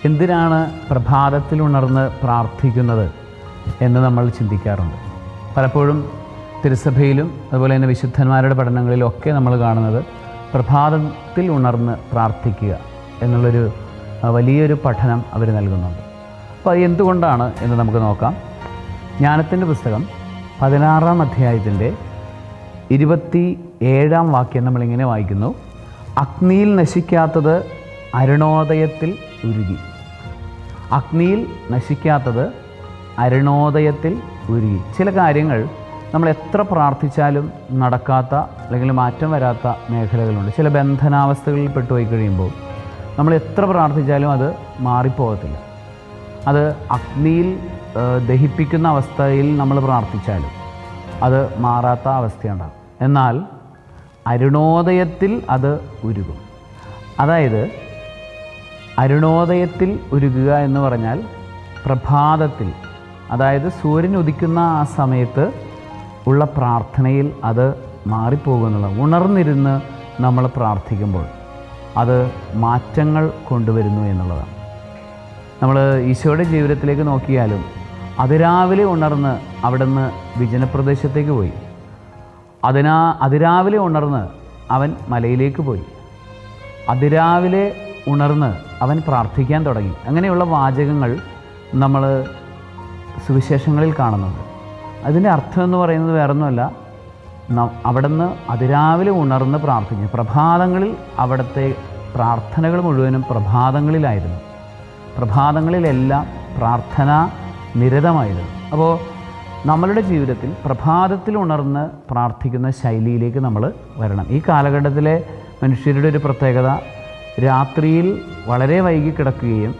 എന്തിനാണ് പ്രഭാതത്തിൽ ഉണർന്ന് പ്രാർത്ഥിക്കുന്നത് എന്ന് നമ്മൾ ചിന്തിക്കാറുണ്ട്. പലപ്പോഴും തിരുസഭയിലും അതുപോലെ തന്നെ വിശുദ്ധന്മാരുടെ പഠനങ്ങളിലൊക്കെ നമ്മൾ കാണുന്നത് പ്രഭാതത്തിൽ ഉണർന്ന് പ്രാർത്ഥിക്കുക എന്നുള്ളൊരു വലിയൊരു പഠനം അവർ നൽകുന്നുണ്ട്. അപ്പോൾ അത് എന്തുകൊണ്ടാണ് എന്ന് നമുക്ക് നോക്കാം. ജ്ഞാനത്തിൻ്റെ പുസ്തകം 16-ാം അധ്യായത്തിൻ്റെ 27-ാം വാക്യം നമ്മളിങ്ങനെ വായിക്കുന്നു: അഗ്നിയിൽ നശിക്കാത്തത് അരുണോദയത്തിൽ ഉരുകി. അഗ്നിയിൽ നശിക്കാത്തത് അരുണോദയത്തിൽ ഉരുകി. ചില കാര്യങ്ങൾ നമ്മൾ എത്ര പ്രാർത്ഥിച്ചാലും നടക്കാത്ത അല്ലെങ്കിൽ മാറ്റം വരാത്ത മേഖലകളുണ്ട്. ചില ബന്ധനാവസ്ഥകളിൽ പെട്ടുപോയി കഴിയുമ്പോൾ നമ്മൾ എത്ര പ്രാർത്ഥിച്ചാലും അത് മാറിപ്പോകത്തില്ല. അത് അഗ്നിയിൽ ദഹിപ്പിക്കുന്ന അവസ്ഥയിൽ നമ്മൾ പ്രാർത്ഥിച്ചാലും അത് മാറാത്ത അവസ്ഥയുണ്ടാകും. എന്നാൽ അരുണോദയത്തിൽ അത് ഉരുകും. അതായത് അരുണോദയത്തിൽ ഉരുകുക എന്ന് പറഞ്ഞാൽ പ്രഭാതത്തിൽ, അതായത് സൂര്യൻ ഉദിക്കുന്ന ആ സമയത്ത് ഉള്ള പ്രാർത്ഥനയിൽ അത് മാറിപ്പോകുന്നുള്ള, ഉണർന്നിരുന്ന് നമ്മൾ പ്രാർത്ഥിക്കുമ്പോൾ അത് മാറ്റങ്ങൾ കൊണ്ടുവരുന്നു എന്നുള്ളതാണ്. നമ്മൾ ഈശോയുടെ ജീവിതത്തിലേക്ക് നോക്കിയാലും അതിരാവിലെ ഉണർന്ന് അവിടുന്ന് വിജനപ്രദേശത്തേക്ക് പോയി. അതിരാവിലെ ഉണർന്ന് അവൻ മലയിലേക്ക് പോയി. അതിരാവിലെ ഉണർന്ന് അവൻ പ്രാർത്ഥിക്കാൻ തുടങ്ങി. അങ്ങനെയുള്ള വാചകങ്ങൾ നമ്മൾ സുവിശേഷങ്ങളിൽ കാണുന്നുണ്ട്. അതിൻ്റെ അർത്ഥം എന്ന് പറയുന്നത് വേറൊന്നുമല്ല, അവിടുന്ന് അതിരാവിലെ ഉണർന്ന് പ്രാർത്ഥിച്ചു. പ്രഭാതങ്ങളിൽ അവിടുത്തെ പ്രാർത്ഥനകൾ മുഴുവനും പ്രഭാതങ്ങളിലായിരുന്നു. പ്രഭാതങ്ങളിലെല്ലാം പ്രാർത്ഥന നിരതമായിരുന്നു. അപ്പോൾ നമ്മളുടെ ജീവിതത്തിൽ പ്രഭാതത്തിൽ ഉണർന്ന് പ്രാർത്ഥിക്കുന്ന ശൈലിയിലേക്ക് നമ്മൾ വരണം. ഈ കാലഘട്ടത്തിലെ മനുഷ്യരുടെ ഒരു പ്രത്യേകത രാത്രിയിൽ വളരെ വൈകി കിടക്കുകയും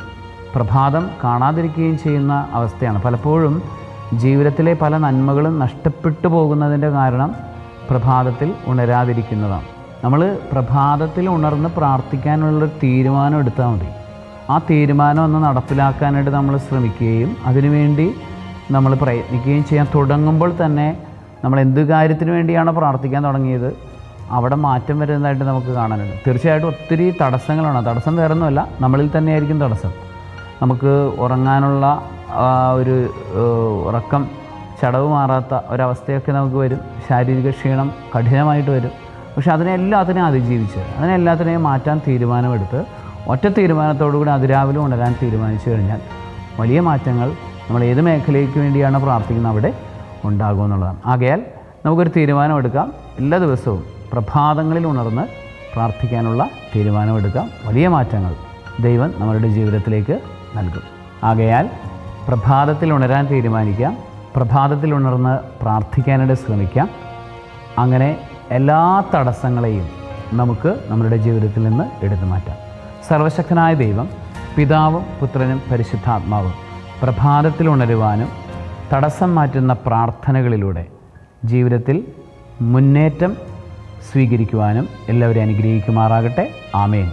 പ്രഭാതം കാണാതിരിക്കുകയും ചെയ്യുന്ന അവസ്ഥയാണ്. പലപ്പോഴും ജീവിതത്തിലെ പല നന്മകളും നഷ്ടപ്പെട്ടു പോകുന്നതിൻ്റെ കാരണം പ്രഭാതത്തിൽ ഉണരാതിരിക്കുന്നതാണ്. നമ്മൾ പ്രഭാതത്തിൽ ഉണർന്ന് പ്രാർത്ഥിക്കാനുള്ളൊരു തീരുമാനം എടുത്താൽ മതി. ആ തീരുമാനം ഒന്ന് നടപ്പിലാക്കാനായിട്ട് നമ്മൾ ശ്രമിക്കുകയും അതിനുവേണ്ടി നമ്മൾ പ്രയത്നിക്കുകയും ചെയ്യാൻ തുടങ്ങുമ്പോൾ തന്നെ നമ്മൾ എന്ത് കാര്യത്തിന് വേണ്ടിയാണ് പ്രാർത്ഥിക്കാൻ തുടങ്ങിയത് അവിടെ മാറ്റം വരുന്നതായിട്ട് നമുക്ക് കാണാനുണ്ട്. തീർച്ചയായിട്ടും ഒത്തിരി തടസ്സങ്ങളാണ്. തടസ്സം വേറൊന്നുമല്ല, നമ്മളിൽ തന്നെയായിരിക്കും തടസ്സം. നമുക്ക് ഉറങ്ങാനുള്ള ഒരു ഉറക്കം ചടവ് മാറാത്ത ഒരവസ്ഥയൊക്കെ നമുക്ക് വരും. ശാരീരിക ക്ഷീണം കഠിനമായിട്ട് വരും. പക്ഷെ അതിനെല്ലാത്തിനെയും അതിജീവിച്ച് അതിനെല്ലാത്തിനെയും മാറ്റാൻ തീരുമാനമെടുത്ത് ഒറ്റ തീരുമാനത്തോടുകൂടി അതിരാവിലെ ഉണരാൻ തീരുമാനിച്ചു കഴിഞ്ഞാൽ വലിയ മാറ്റങ്ങൾ നമ്മൾ ഏത് മേഖലയ്ക്ക് വേണ്ടിയാണ് പ്രാർത്ഥിക്കുന്നത് അവിടെ ഉണ്ടാകുമെന്നുള്ളതാണ്. ആകയാൽ നമുക്കൊരു തീരുമാനമെടുക്കാം. എല്ലാ ദിവസവും പ്രഭാതങ്ങളിൽ ഉണർന്ന് പ്രാർത്ഥിക്കാനുള്ള തീരുമാനമെടുക്കാം. വലിയ മാറ്റങ്ങൾ ദൈവം നമ്മളുടെ ജീവിതത്തിലേക്ക് നൽകും. ആകയാൽ പ്രഭാതത്തിൽ ഉണരാൻ തീരുമാനിക്കാം. പ്രഭാതത്തിൽ ഉണർന്ന് പ്രാർത്ഥിക്കാനായിട്ട് ശ്രമിക്കാം. അങ്ങനെ എല്ലാ തടസ്സങ്ങളെയും നമുക്ക് നമ്മുടെ ജീവിതത്തിൽ നിന്ന് എടുത്തു മാറ്റാം. സർവശക്തനായ ദൈവം, പിതാവും പുത്രനും പരിശുദ്ധാത്മാവും പ്രഭാതത്തിൽ ഉണരുവാനും തടസ്സം മാറ്റുന്ന പ്രാർത്ഥനകളിലൂടെ ജീവിതത്തിൽ മുന്നേറ്റം സ്വീകരിക്കുവാനും എല്ലാവരെയും അനുഗ്രഹിക്കുമാറാകട്ടെ. ആമേൻ.